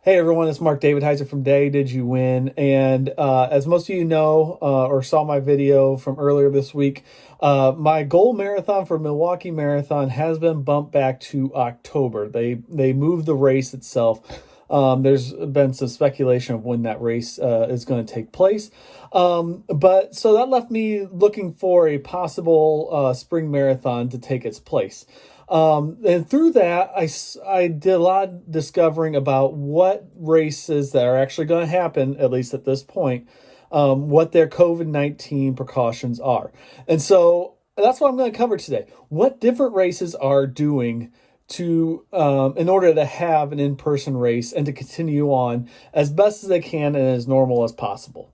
Hey everyone, it's Mark David Heiser from Day Did You Win? And as most of you know or saw my video from earlier this week, my goal marathon for Milwaukee Marathon has been bumped back to October. They moved the race itself. There's been some speculation of when that race is going to take place. But so that left me looking for a possible spring marathon to take its place. And through that, I did a lot of discovering about what races that are actually going to happen, at least at this point, what their COVID-19 precautions are. And so that's what I'm going to cover today. What different races are doing to in order to have an in-person race and to continue on as best as they can and as normal as possible.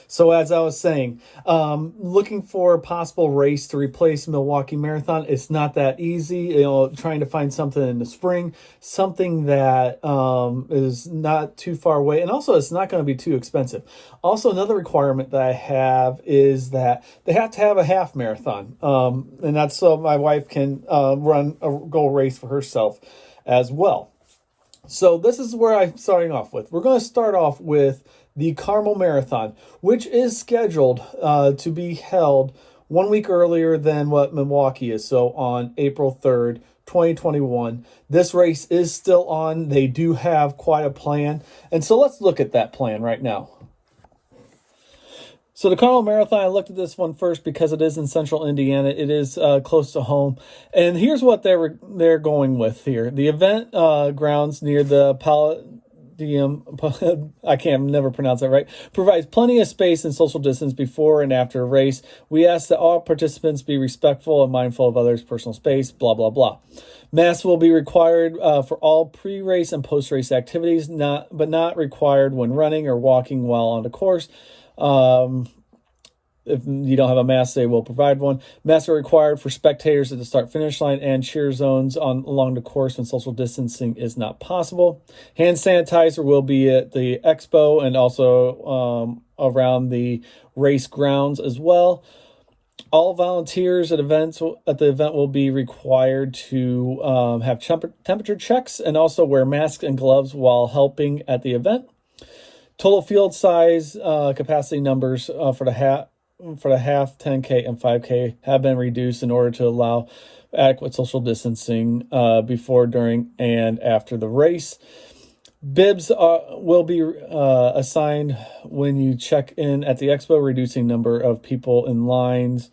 So as I was saying, looking for a possible race to replace Milwaukee Marathon, it's not that easy. Trying to find something in the spring, something that is not too far away, and also it's not going to be too expensive. Also, another requirement that I have is that they have to have a half marathon, and that's so my wife can run a goal race for herself as well. So this is where I'm starting off with. We're going to start off with the Carmel Marathon, which is scheduled to be held 1 week earlier than what Milwaukee is. So on April 3rd, 2021. This race is still on. They do have quite a plan. And so let's look at that plan right now. So the Carmel Marathon, I looked at this one first because it is in central Indiana. It is close to home. And here's what they're going with here. The event grounds near the I can never pronounce that right, provides plenty of space and social distance before and after a race. We ask that all participants be respectful and mindful of others' personal space, blah, blah, blah. Masks will be required for all pre-race and post-race activities, but not required when running or walking while on the course. If you don't have a mask, they will provide one. Masks are required for spectators at the start-finish line and cheer zones along the course when social distancing is not possible. Hand sanitizer will be at the expo and also around the race grounds as well. All volunteers at the event will be required to have temperature checks and also wear masks and gloves while helping at the event. Total field size capacity numbers for the half, 10K, and 5K have been reduced in order to allow adequate social distancing before, during, and after the race. Bibs will be assigned when you check in at the expo, reducing number of people in lines.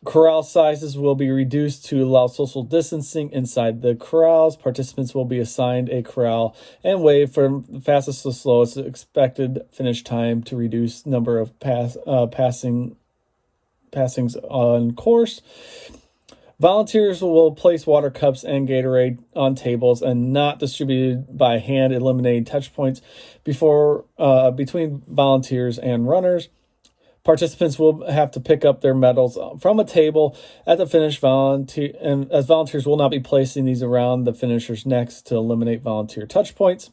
Corral sizes will be reduced to allow social distancing inside the corrals. Participants will be assigned a corral and wait from the fastest to slowest expected finish time to reduce number of passings on course. Volunteers will place water cups and Gatorade on tables and not distributed by hand, eliminating touch points between volunteers and runners. Participants will have to pick up their medals from a table at the finish, as volunteers will not be placing these around the finishers' necks to eliminate volunteer touch points.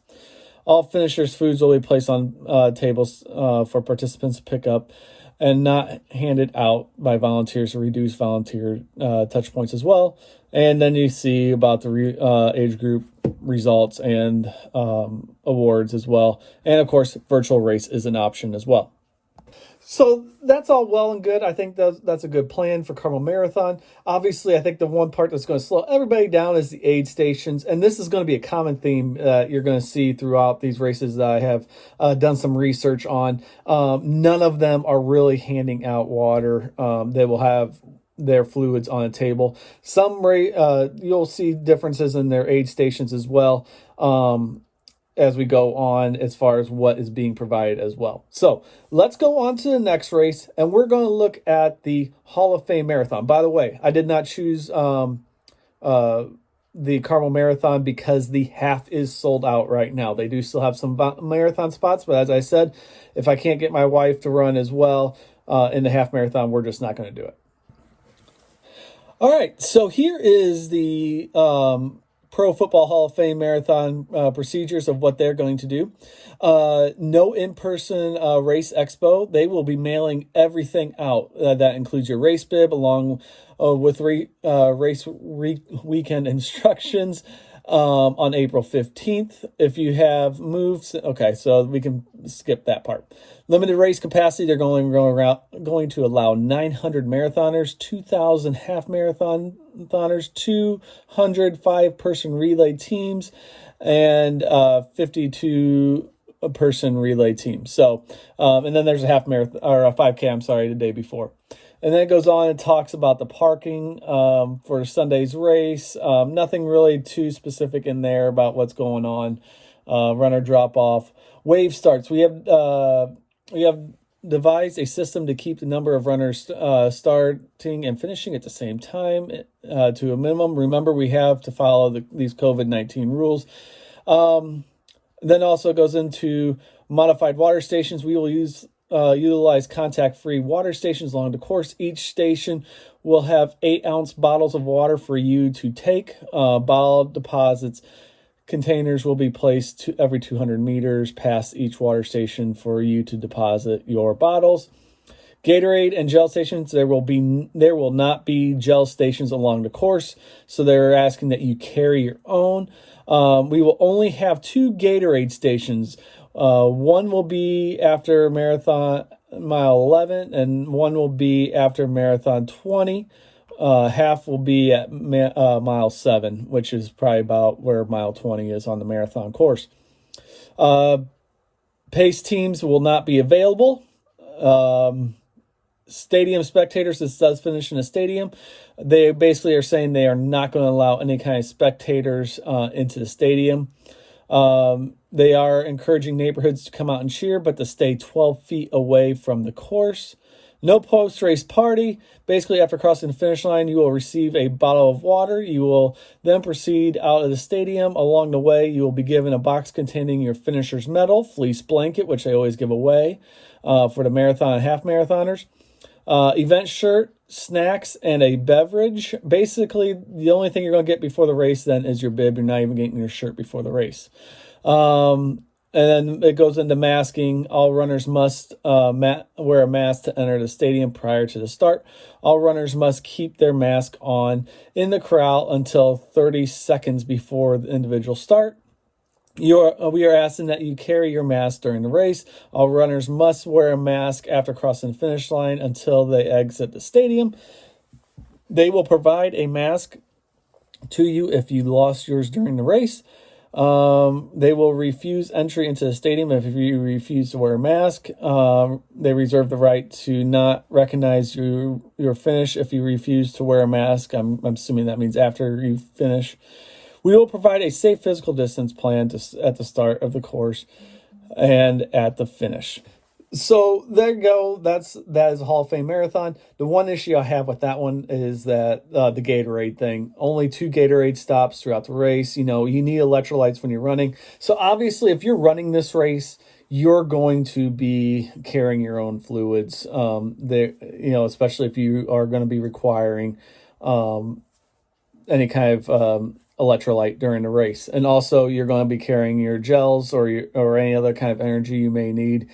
All finishers' foods will be placed on tables for participants to pick up and not handed out by volunteers to reduce volunteer touch points as well. And then you see about the age group results and awards as well. And of course, virtual race is an option as well. So that's all well and good. I think that's a good plan for Carmel Marathon. Obviously, I think the one part that's going to slow everybody down is the aid stations. And this is going to be a common theme that you're going to see throughout these races that I have done some research on. None of them are really handing out water. They will have their fluids on a table. Some you'll see differences in their aid stations as well. As we go on as far as what is being provided as well. So let's go on to the next race, and we're going to look at the Hall of Fame Marathon. By the way, I did not choose the Carmel Marathon because the half is sold out right now. They do still have some marathon spots, but as I said, if I can't get my wife to run as well in the half marathon, we're just not going to do it. All right, so here is the Pro Football Hall of Fame marathon procedures of what they're going to do. No in-person race expo. They will be mailing everything out. That includes your race bib along with race weekend instructions on April 15th. If you have moves, okay, so we can skip that part. Limited race capacity, they're going to allow 900 marathoners, 2,000 half marathoners, 200 5-person relay teams, and 52-person relay teams. So, and then there's a half marathon or a 5K, I'm sorry, the day before. And then it goes on and talks about the parking for Sunday's race. Nothing really too specific in there about what's going on. Runner drop off. Wave starts. We have devised a system to keep the number of runners starting and finishing at the same time to a minimum. Remember, we have to follow these COVID-19 rules. Then also goes into modified water stations. We will utilize contact-free water stations along the course. Each station will have 8-ounce bottles of water for you to take. Bottle deposits containers will be placed every 200 meters past each water station for you to deposit your bottles. Gatorade and gel stations, there will not be gel stations along the course, so they're asking that you carry your own. We will only have 2 Gatorade stations. One will be after marathon mile 11, and one will be after marathon 20. Half will be at mile 7, which is probably about where mile 20 is on the marathon course. Pace teams will not be available. Stadium spectators, this does finish in a stadium. They basically are saying they are not going to allow any kind of spectators into the stadium. They are encouraging neighborhoods to come out and cheer, but to stay 12 feet away from the course. No post-race party. Basically, after crossing the finish line, you will receive a bottle of water. You will then proceed out of the stadium. Along the way, you will be given a box containing your finisher's medal, fleece blanket, which they always give away for the marathon and half marathoners, event shirt, snacks, and a beverage. Basically, the only thing you're going to get before the race then is your bib. You're not even getting your shirt before the race. And then it goes into masking. All runners must wear a mask to enter the stadium prior to the start. All runners must keep their mask on in the crowd until 30 seconds before the individual start. We are asking that you carry your mask during the race. All runners must wear a mask after crossing the finish line until they exit the stadium. They will provide a mask to you if you lost yours during the race. They will refuse entry into the stadium if you refuse to wear a mask. They reserve the right to not recognize your finish if you refuse to wear a mask. I'm assuming that means after you finish. We will provide a safe physical distance plan at the start of the course and at the finish. So there you go. That is a Hall of Fame marathon. The one issue I have with that one is that the Gatorade thing. Only 2 Gatorade stops throughout the race. You need electrolytes when you're running. So obviously, if you're running this race, you're going to be carrying your own fluids. Especially if you are going to be requiring any kind of electrolyte during the race. And also you're going to be carrying your gels or any other kind of energy you may need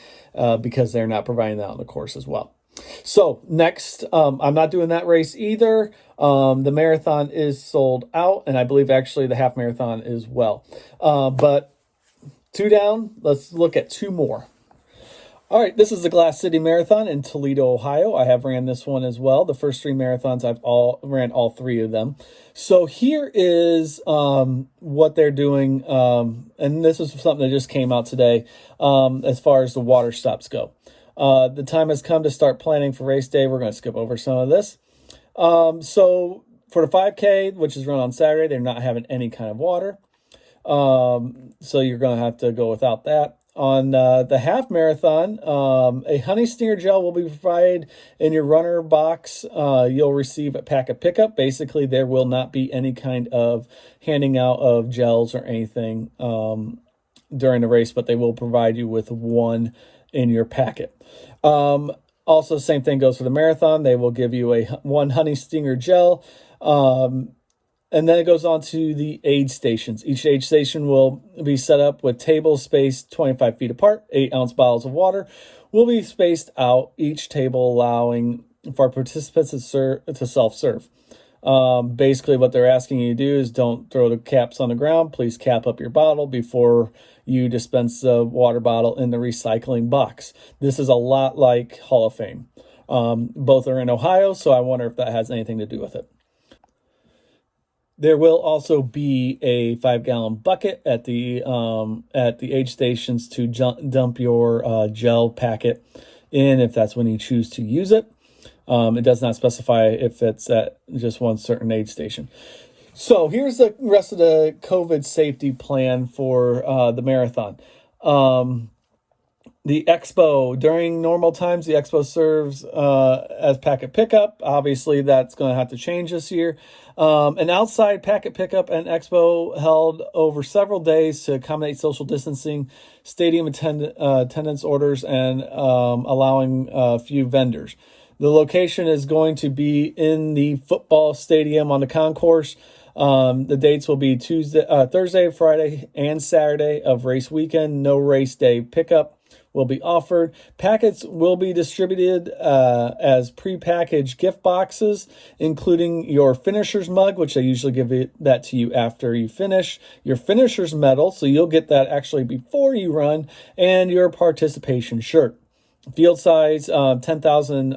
because they're not providing that on the course as well. So next, I'm not doing that race either. The marathon is sold out, and I believe actually the half marathon as well. But 2 down, let's look at 2 more. All right, this is the Glass City Marathon in Toledo, Ohio. I have ran this one as well. The first 3 marathons, I've ran all 3 of them. So here is what they're doing, and this is something that just came out today as far as the water stops go. The time has come to start planning for race day. We're going to skip over some of this. So for the 5K, which is run on Saturday, they're not having any kind of water. So you're going to have to go without that. On the half marathon, a honey stinger gel will be provided in your runner box. You'll receive a packet pickup. Basically, there will not be any kind of handing out of gels or anything during the race, but they will provide you with one in your packet. Also, same thing goes for the marathon. They will give you one honey stinger gel. And then it goes on to the aid stations. Each aid station will be set up with tables spaced 25 feet apart. 8-ounce bottles of water will be spaced out, each table allowing for participants to self-serve. Basically, what they're asking you to do is don't throw the caps on the ground. Please cap up your bottle before you dispense the water bottle in the recycling box. This is a lot like Hall of Fame. Both are in Ohio, so I wonder if that has anything to do with it. There will also be a 5-gallon bucket at the aid stations to dump your gel packet in if that's when you choose to use it. It does not specify if it's at just one certain aid station. So here's the rest of the COVID safety plan for the marathon. The expo, during normal times, the expo serves as packet pickup. Obviously, that's going to have to change this year. An outside packet pickup and expo held over several days to accommodate social distancing, stadium attendance orders, and allowing a few vendors. The location is going to be in the football stadium on the concourse. The dates will be Thursday, Friday, and Saturday of race weekend. No race day pickup will be offered. Packets will be distributed as prepackaged gift boxes, including your finisher's mug, which I usually give that to you after you finish, your finisher's medal, so you'll get that actually before you run, and your participation shirt. Field size, 10,000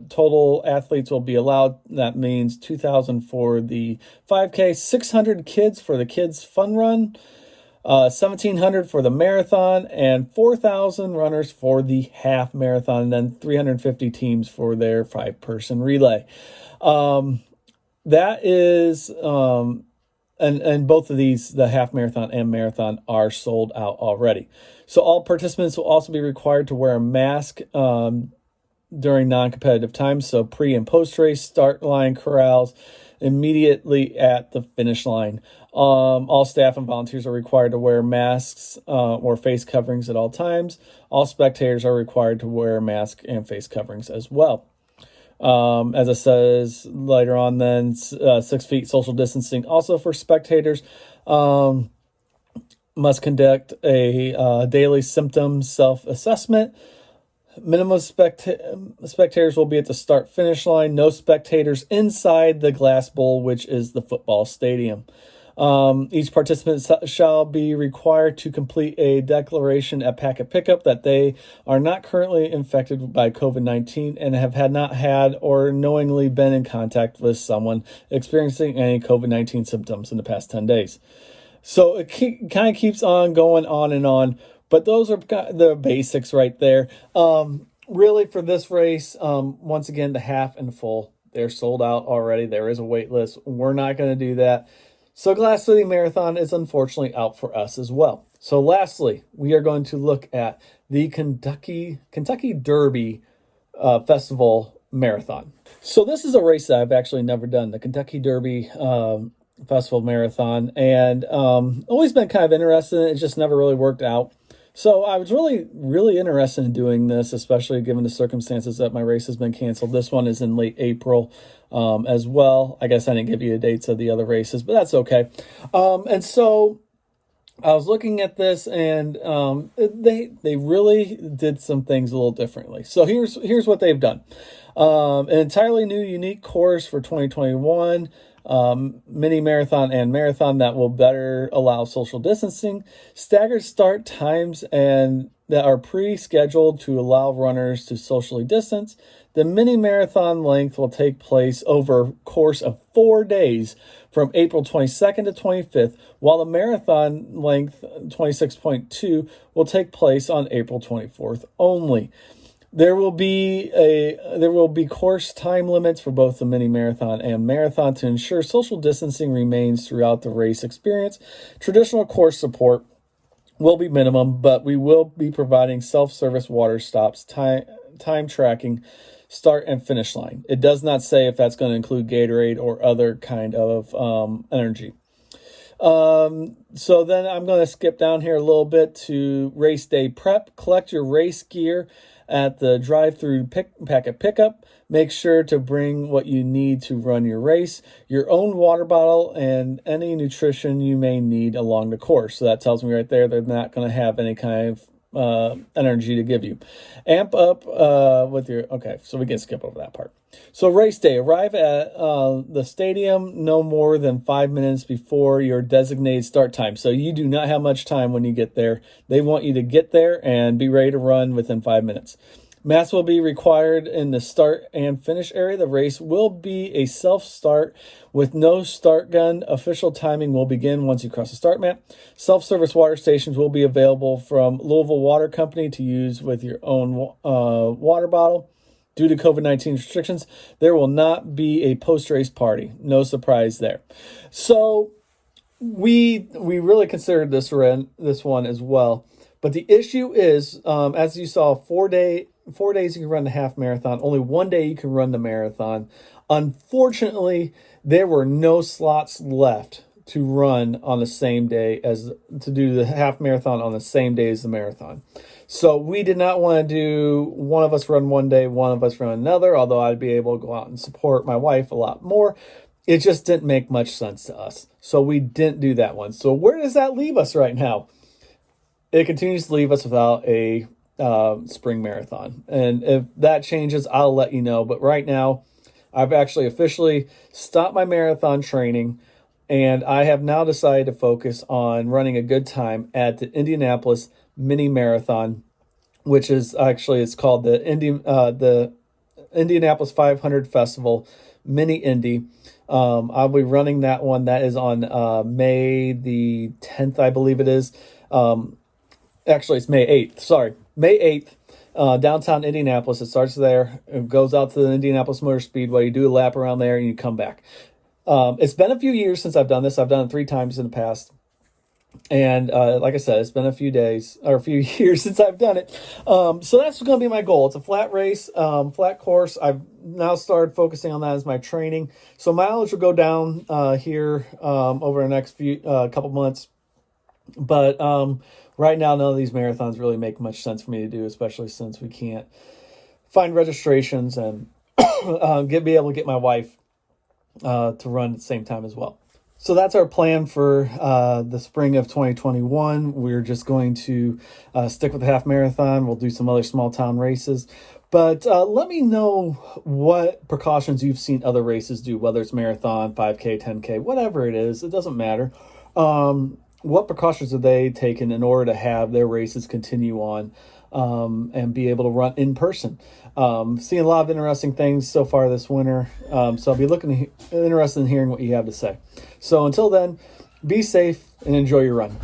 total athletes will be allowed. That means 2,000 for the 5K, 600 kids for the kids fun run, 1,700 for the marathon, and 4,000 runners for the half marathon, and then 350 teams for their 5-person relay. That is, and both of these, the half marathon and marathon, are sold out already. So all participants will also be required to wear a mask during non-competitive times. So pre and post race, start line corrals, immediately at the finish line. All staff and volunteers are required to wear masks or face coverings at all times. All spectators are required to wear masks and face coverings as well. As it says later on, then 6 feet social distancing also for spectators. Must conduct a daily symptom self-assessment. Minimum spectators will be at the start-finish line. No spectators inside the glass bowl, which is the football stadium. Each participant shall be required to complete a declaration at packet pickup that they are not currently infected by COVID-19 and have not had or knowingly been in contact with someone experiencing any COVID-19 symptoms in the past 10 days. So it kind of keeps on going on and on, but those are the basics right there. Really, for this race, once again, the half and full, they're sold out already. There is a wait list. We're not going to do that. So Glass City Marathon is unfortunately out for us as well. So lastly, we are going to look at the Kentucky Derby Festival Marathon. So this is a race that I've actually never done, the Kentucky Derby Festival Marathon, and always been kind of interested in it. It just never really worked out. So I was really interested in doing this, especially given the circumstances that my race has been canceled. This one is in late April as well. I guess I didn't give you the dates of the other races, but that's okay. And so I was looking at this, and they really did some things a little differently. So here's what they've done. An entirely new, unique course for 2021. Mini marathon and marathon that will better allow social distancing, staggered start times and that are pre-scheduled to allow runners to socially distance. The mini marathon length will take place over a course of 4 days from April 22nd to 25th, while the marathon length 26.2 will take place on April 24th only. There will be course time limits for both the mini marathon and marathon to ensure social distancing remains throughout the race experience. Traditional course support will be minimum, but we will be providing self-service water stops, time tracking, start and finish line. It does not say if that's going to include Gatorade or other kind of energy. So then I'm going to skip down here a little bit to race day prep. Collect your race gear at the drive-through packet pickup. Make sure to bring what you need to run your race, your own water bottle, and any nutrition you may need along the course. So that tells me right there they're not going to have any kind of energy to give you. Amp up with your, okay, so we can skip over that part. So race day, arrive at the stadium no more than 5 minutes before your designated start time. So you do not have much time when you get there. They want you to get there and be ready to run within 5 minutes. Masks will be required in the start and finish area. The race will be a self-start with no start gun. Official timing will begin once you cross the start mat. Self-service water stations will be available from Louisville Water Company to use with your own water bottle. Due to COVID-19 restrictions, there will not be a post-race party. No surprise there. So we really considered this one as well. But the issue is, as you saw, 4 days you can run the half marathon. Only 1 day you can run the marathon. Unfortunately, there were no slots left to run on the same day to do the half marathon on the same day as the marathon. So we did not want to do one of us run 1 day, one of us run another, although I'd be able to go out and support my wife a lot more. It just didn't make much sense to us. So we didn't do that one. So where does that leave us right now? It continues to leave us without a spring marathon. And if that changes, I'll let you know. But right now, I've actually officially stopped my marathon training, and I have now decided to focus on running a good time at the Indianapolis Mini Marathon, which is actually, it's called the Indianapolis 500 Festival Mini Indy. I'll be running that one. That is on May the 10th, I believe it is. Actually, it's May 8th. Sorry, May 8th, downtown Indianapolis. It starts there. It goes out to the Indianapolis Motor Speedway. You do a lap around there, and you come back. It's been a few years since I've done this. I've done it 3 times in the past. And like I said, it's been a few years since I've done it. So that's going to be my goal. It's a flat race, flat course. I've now started focusing on that as my training. So mileage will go down here over the next couple months. But right now, none of these marathons really make much sense for me to do, especially since we can't find registrations and be able to get my wife to run at the same time as well. So that's our plan for the spring of 2021. We're just going to stick with the half marathon. We'll do some other small town races. But let me know what precautions you've seen other races do, whether it's marathon, 5K, 10K, whatever it is. It doesn't matter. What precautions have they taken in order to have their races continue on and be able to run in person? Seeing a lot of interesting things so far this winter. So I'll be interested in hearing what you have to say. So until then, be safe and enjoy your run.